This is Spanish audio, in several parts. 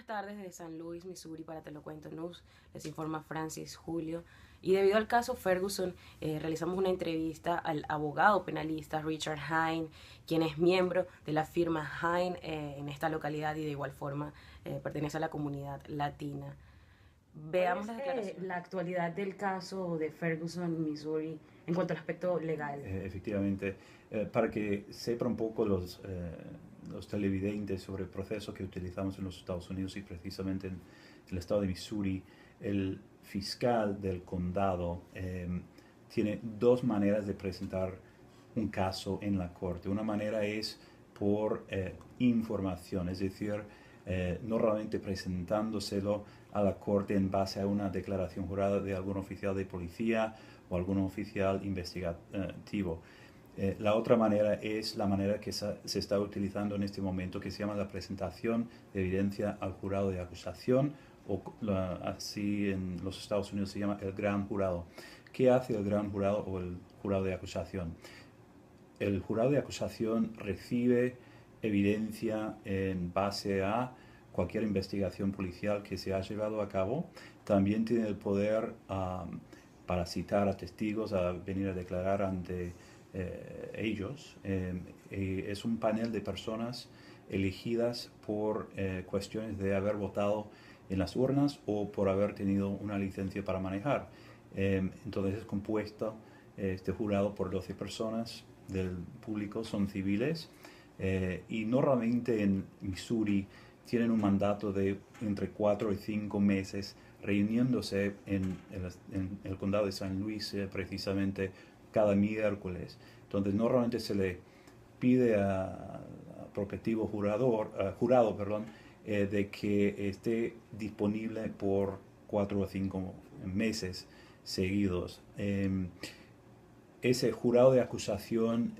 buenas tardes de San Luis, Missouri, para Te lo cuento News. Les informa Francis Julio. Y debido al caso Ferguson, realizamos una entrevista al abogado penalista Richard Hine, quien es miembro de la firma Hine en esta localidad y de igual forma pertenece a la comunidad latina. ¿Cuál Veamos es las declaraciones. la actualidad del caso de Ferguson, Missouri, en cuanto al aspecto legal? Efectivamente, para que sepan un poco los televidentes sobre el proceso que utilizamos en los Estados Unidos y precisamente en el estado de Missouri, el fiscal del condado tiene dos maneras de presentar un caso en la corte. Una manera es por información, es decir, normalmente presentándoselo a la corte en base a una declaración jurada de algún oficial de policía o algún oficial investigativo. La otra manera es la manera que se está utilizando en este momento, que se llama la presentación de evidencia al jurado de acusación, o así en los Estados Unidos se llama el gran jurado. ¿Qué hace el gran jurado o el jurado de acusación? El jurado de acusación recibe evidencia en base a cualquier investigación policial que se ha llevado a cabo. También tiene el poder para citar a testigos a venir a declarar ante ellos. Es un panel de personas elegidas por cuestiones de haber votado en las urnas o por haber tenido una licencia para manejar. Entonces es compuesto este jurado por 12 personas del público, son civiles, y normalmente en Missouri tienen un mandato de entre 4 y 5 meses reuniéndose en el condado de San Luis precisamente cada miércoles. Entonces normalmente se le pide al prospectivo jurado de que esté disponible por 4 o 5 meses seguidos. Ese jurado de acusación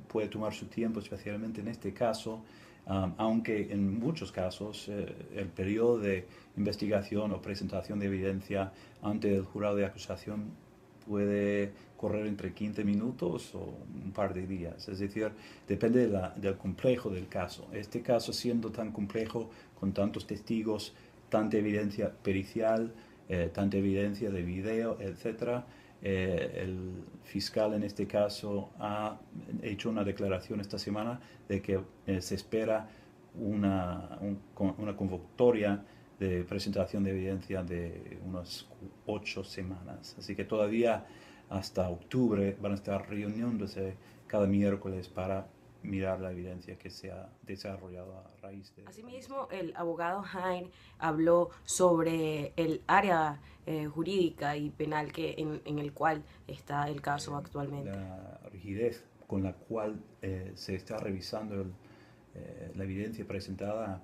puede tomar su tiempo, especialmente en este caso, aunque en muchos casos el periodo de investigación o presentación de evidencia ante el jurado de acusación puede correr entre 15 minutos o un par de días. Es decir, depende del complejo del caso. Este caso siendo tan complejo, con tantos testigos, tanta evidencia pericial, tanta evidencia de video, etcétera, el fiscal en este caso ha hecho una declaración esta semana de que se espera una convocatoria de presentación de evidencia de unas 8 semanas. Así que todavía hasta octubre van a estar reuniéndose cada miércoles para mirar la evidencia que se ha desarrollado a raíz de la Asimismo, investigación. el abogado Hine habló sobre el área jurídica y penal en el cual está el caso actualmente. La rigidez con la cual se está revisando la evidencia presentada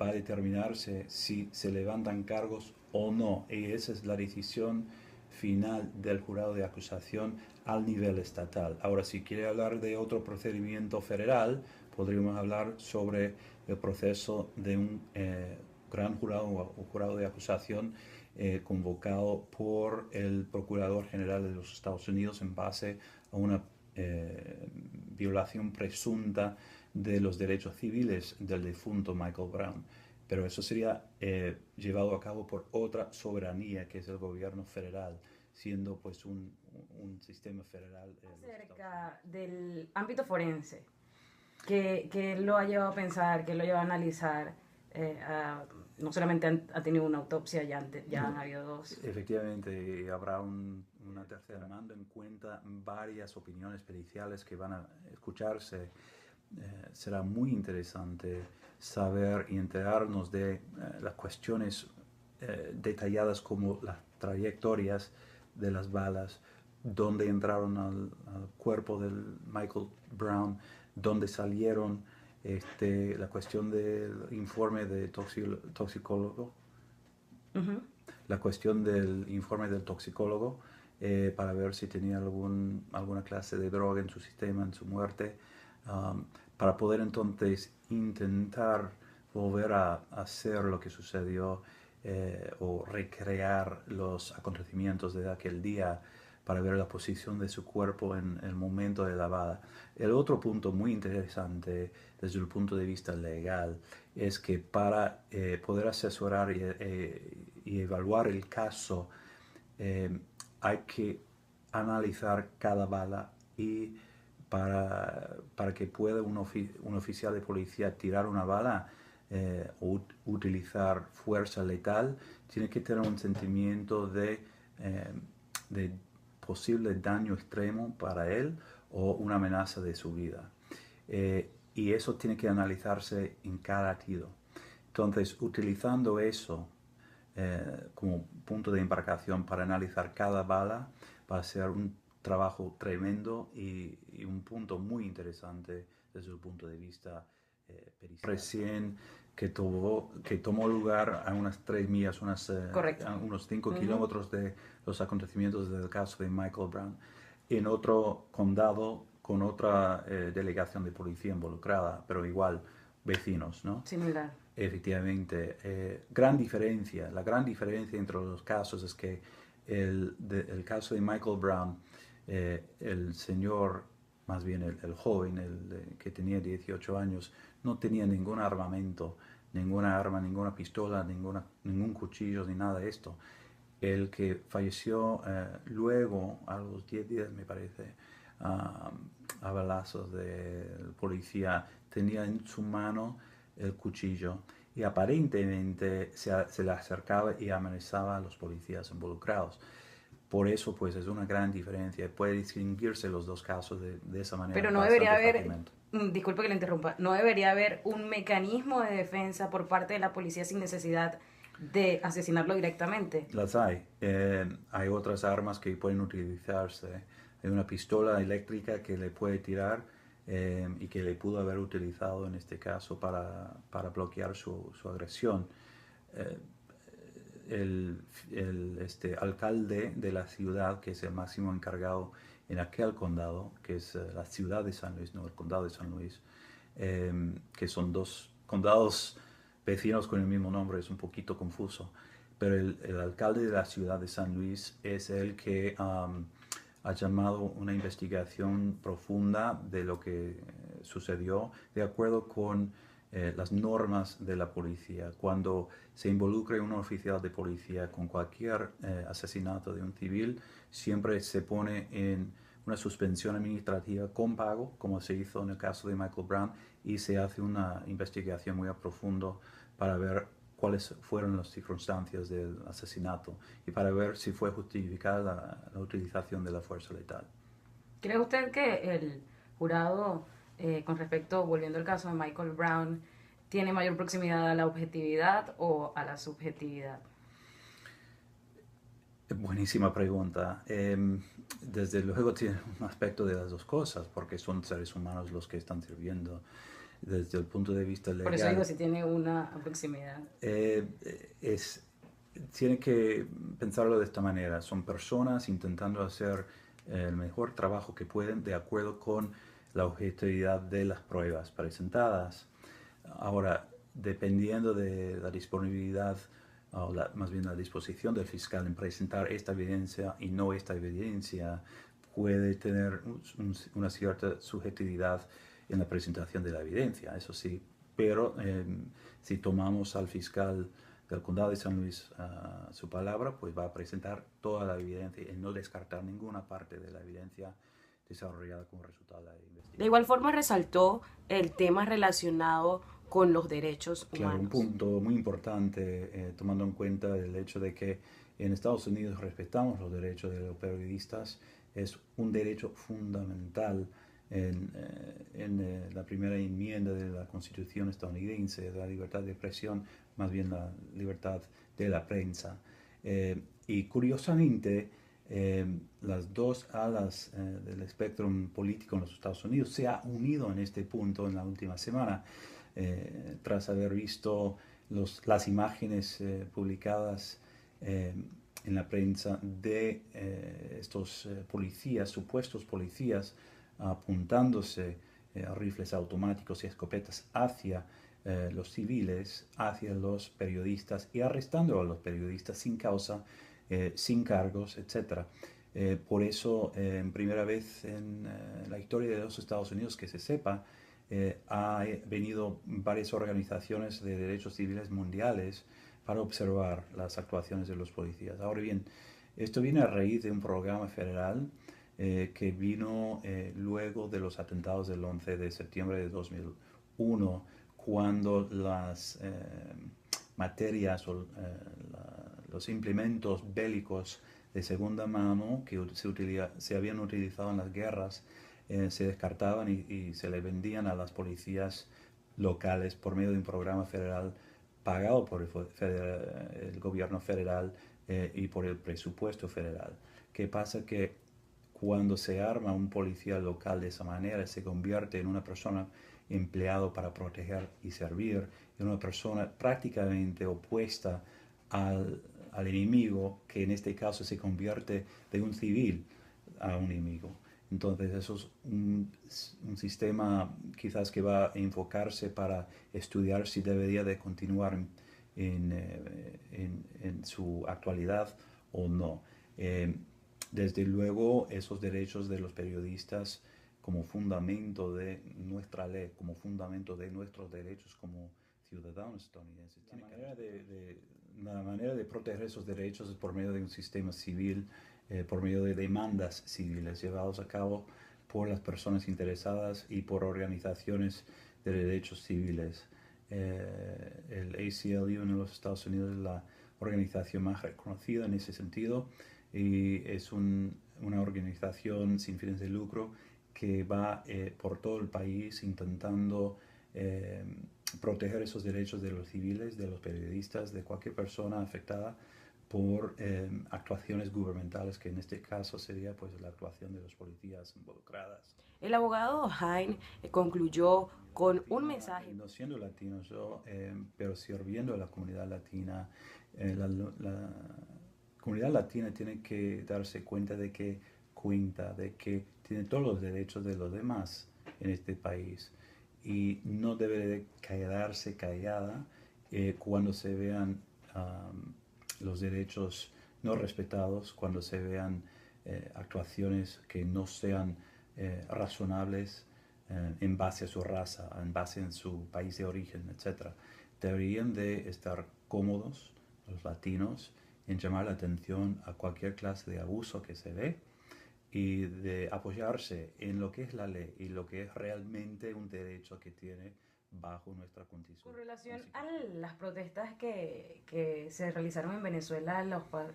va a determinarse si se levantan cargos o no. Y esa es la decisión final del jurado de acusación al nivel estatal. Ahora, si quiere hablar de otro procedimiento federal, podríamos hablar sobre el proceso de un gran jurado o jurado de acusación convocado por el Procurador General de los Estados Unidos en base a una violación presunta de los derechos civiles del difunto Michael Brown. Pero eso sería llevado a cabo por otra soberanía, que es el gobierno federal, siendo pues un sistema federal los Estados Acerca Unidos. del ámbito forense, que lo ha llevado a pensar, que lo ha llevado a analizar, no solamente ha tenido una autopsia, ya han habido dos. Efectivamente, habrá una tercera tomando en cuenta varias opiniones periciales que van a escucharse. Será muy interesante saber y enterarnos de las cuestiones detalladas como las trayectorias de las balas, dónde entraron al cuerpo del Michael Brown, dónde salieron, la cuestión del informe de toxicólogo, Ujú. la cuestión del informe del toxicólogo para ver si tenía alguna clase de droga en su sistema, en su muerte, para poder entonces intentar volver a hacer lo que sucedió o recrear los acontecimientos de aquel día para ver la posición de su cuerpo en el momento de la bala. El otro punto muy interesante desde el punto de vista legal es que para poder asesorar y evaluar el caso, hay que analizar cada bala y para que pueda un oficial de policía tirar una bala o utilizar fuerza letal, tiene que tener un sentimiento de posible daño extremo para él o una amenaza de su vida. Y eso tiene que analizarse en cada tiro. Entonces, utilizando eso como punto de embarcación para analizar cada bala, va a ser un trabajo tremendo y un punto muy interesante desde el punto de vista pericial. Recién que tomó lugar a unas 3 millas, a unos 5 kilómetros de los acontecimientos del caso de Michael Brown, en otro condado con otra delegación de policía involucrada, pero igual vecinos, ¿no? Similar. Efectivamente. La gran diferencia entre los casos es que el caso de Michael Brown, el señor, más bien el joven, que tenía 18 años, no tenía ningún armamento, ninguna arma, ninguna pistola, ningún cuchillo, ni nada de esto. El que falleció luego, a los 10 días me parece, a balazos del policía, tenía en su mano el cuchillo y aparentemente se le acercaba y amenazaba a los policías involucrados. Por eso, pues, es una gran diferencia. Puede distinguirse los dos casos de esa manera. Pero no debería haber, disculpe que le interrumpa, no debería haber un mecanismo de defensa por parte de la policía sin necesidad de asesinarlo directamente. Las hay. Hay otras armas que pueden utilizarse. Hay una pistola eléctrica que le puede tirar y que le pudo haber utilizado en este caso para bloquear su agresión. El alcalde de la ciudad, que es el máximo encargado en aquel condado, que es la ciudad de San Luis, no el condado de San Luis, que son 2 condados vecinos con el mismo nombre, es un poquito confuso, pero el alcalde de la ciudad de San Luis es el que ha llamado una investigación profunda de lo que sucedió de acuerdo con las normas de la policía. Cuando se involucra un oficial de policía con cualquier asesinato de un civil, siempre se pone en una suspensión administrativa con pago, como se hizo en el caso de Michael Brown, y se hace una investigación muy a profundo para ver cuáles fueron las circunstancias del asesinato y para ver si fue justificada la utilización de la fuerza letal. ¿Cree usted que el jurado, con respecto, volviendo al caso de Michael Brown, tiene mayor proximidad a la objetividad o a la subjetividad? Buenísima pregunta. Desde luego tiene un aspecto de las dos cosas, porque son seres humanos los que están sirviendo. Desde el punto de vista legal. Por eso digo, si tiene una proximidad. Tiene que pensarlo de esta manera. Son personas intentando hacer el mejor trabajo que pueden de acuerdo con la objetividad de las pruebas presentadas. Ahora, dependiendo de la disponibilidad, o más bien la disposición del fiscal en presentar esta evidencia y no esta evidencia, puede tener una cierta subjetividad en la presentación de la evidencia, eso sí, pero si tomamos al fiscal del condado de San Luis su palabra, pues va a presentar toda la evidencia y no descartar ninguna parte de la evidencia desarrollada como resultado de la investigación. De igual forma resaltó el tema relacionado con los derechos humanos. Claro, un punto muy importante, tomando en cuenta el hecho de que en Estados Unidos respetamos los derechos de los periodistas, es un derecho fundamental en la primera enmienda de la Constitución estadounidense, de la libertad de expresión, más bien la libertad de la prensa. Y curiosamente, las dos alas del espectro político en los Estados Unidos se ha unido en este punto en la última semana, tras haber visto las imágenes publicadas en la prensa de estos policías, supuestos policías, apuntándose rifles automáticos y escopetas hacia los civiles, hacia los periodistas y arrestando a los periodistas sin causa, sin cargos, etc. Por eso, en primera vez en la historia de los Estados Unidos, que se sepa, ha venido varias organizaciones de derechos civiles mundiales para observar las actuaciones de los policías. Ahora bien, esto viene a raíz de un programa federal que vino luego de los atentados del 11 de septiembre de 2001, cuando las materias o los implementos bélicos de segunda mano que se habían utilizado en las guerras se descartaban y se le vendían a las policías locales por medio de un programa federal pagado por el gobierno federal y por el presupuesto federal. ¿Qué pasa? Que cuando se arma un policía local de esa manera, se convierte en una persona empleado para proteger y servir, en una persona prácticamente opuesta al enemigo, que en este caso se convierte de un civil a un enemigo. Entonces eso es un sistema quizás que va a enfocarse para estudiar si debería de continuar en su actualidad o no. Desde luego, esos derechos de los periodistas como fundamento de nuestra ley, como fundamento de nuestros derechos como ciudadanos estadounidenses. La manera de proteger esos derechos es por medio de un sistema civil, por medio de demandas civiles llevadas a cabo por las personas interesadas y por organizaciones de derechos civiles. El ACLU en los Estados Unidos es la organización más reconocida en ese sentido y es una organización sin fines de lucro que va por todo el país intentando proteger esos derechos de los civiles, de los periodistas, de cualquier persona afectada por actuaciones gubernamentales, que en este caso sería pues la actuación de los policías involucradas. El abogado Hein concluyó con un mensaje. No siendo latino yo, pero sirviendo a la comunidad latina, la comunidad latina tiene que darse cuenta de que cuenta, de que tiene todos los derechos de los demás en este país y no debe de quedarse callada cuando se vean los derechos no respetados, cuando se vean actuaciones que no sean razonables en base a su raza, en base a su país de origen, etc. Deberían de estar cómodos los latinos en llamar la atención a cualquier clase de abuso que se ve y de apoyarse en lo que es la ley y lo que es realmente un derecho que tiene bajo nuestra constitución. Con relación a las protestas que se realizaron en Venezuela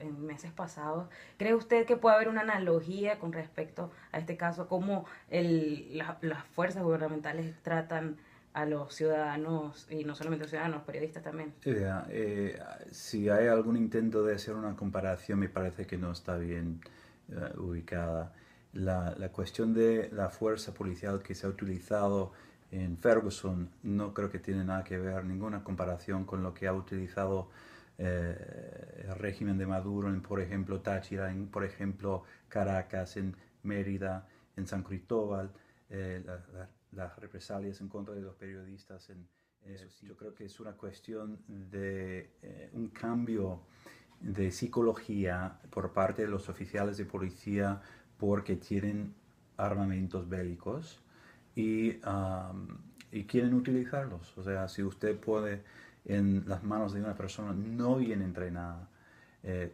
en meses pasados, ¿cree usted que puede haber una analogía con respecto a este caso? ¿Cómo las fuerzas gubernamentales tratan a los ciudadanos, y no solamente los ciudadanos, periodistas también? Si hay algún intento de hacer una comparación, me parece que no está bien ubicada. La cuestión de la fuerza policial que se ha utilizado en Ferguson no creo que tiene nada que ver, ninguna comparación con lo que ha utilizado el régimen de Maduro en, por ejemplo, Táchira, en, por ejemplo, Caracas, en Mérida, en San Cristóbal, las represalias en contra de los periodistas. Yo creo que es una cuestión de un cambio de psicología por parte de los oficiales de policía porque tienen armamentos bélicos y quieren utilizarlos. O sea, si usted puede en las manos de una persona no bien entrenada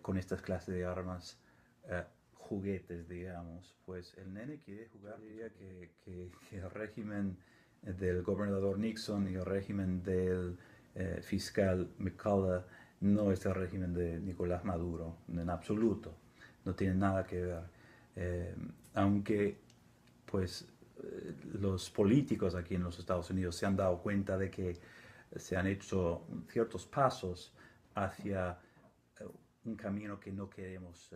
con estas clases de armas, juguetes, digamos, pues el nene quiere jugar. Diría que el régimen del gobernador Nixon y el régimen del fiscal McCullough no es el régimen de Nicolás Maduro, en absoluto, no tiene nada que ver. Aunque, pues, los políticos aquí en los Estados Unidos se han dado cuenta de que se han hecho ciertos pasos hacia un camino que no queremos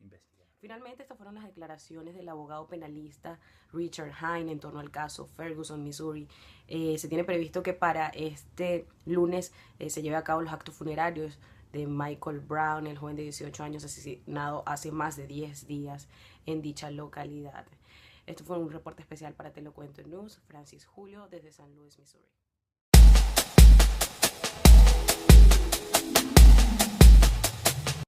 investigar. Finalmente, estas fueron las declaraciones del abogado penalista Richard Hein en torno al caso Ferguson, Missouri. Se tiene previsto que para este lunes se lleve a cabo los actos funerarios de Michael Brown, el joven de 18 años asesinado hace más de 10 días en dicha localidad. Esto fue un reporte especial para Te lo Cuento News. Francis Julio desde San Luis, Missouri.